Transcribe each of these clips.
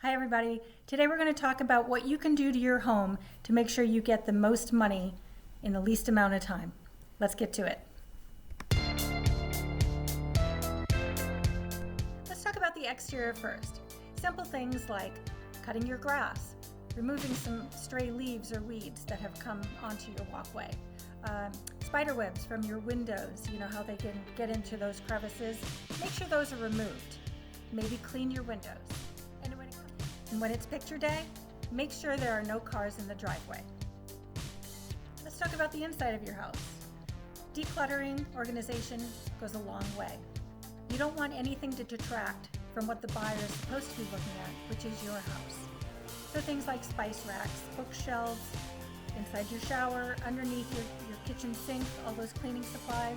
Hi everybody. Today we're going to talk about what you can do to your home to make sure you get the most money in the least amount of time. Let's get to it. Let's talk about the exterior first. Simple things like cutting your grass, removing some stray leaves or weeds that have come onto your walkway, spider webs from your windows, you know how they can get into those crevices. Make sure those are removed. Maybe clean your windows. And when it's picture day, make sure there are no cars in the driveway. Let's talk about the inside of your house. Decluttering, organization goes a long way. You don't want anything to detract from what the buyer is supposed to be looking at, which is your house. So things like spice racks, bookshelves, inside your shower, underneath your kitchen sink, all those cleaning supplies.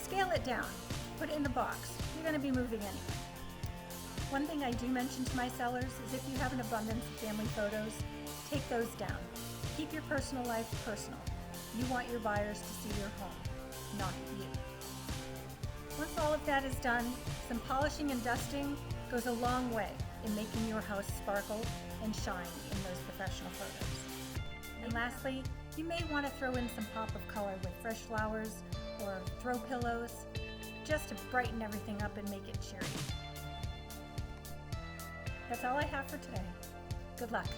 Scale it down. Put it in the box. You're going to be moving anyway. One thing I do mention to my sellers is if you have an abundance of family photos, take those down. Keep your personal life personal. You want your buyers to see your home, not you. Once all of that is done, some polishing and dusting goes a long way in making your house sparkle and shine in those professional photos. And lastly, you may want to throw in some pop of color with fresh flowers or throw pillows, just to brighten everything up and make it cheery. That's all I have for today. Good luck.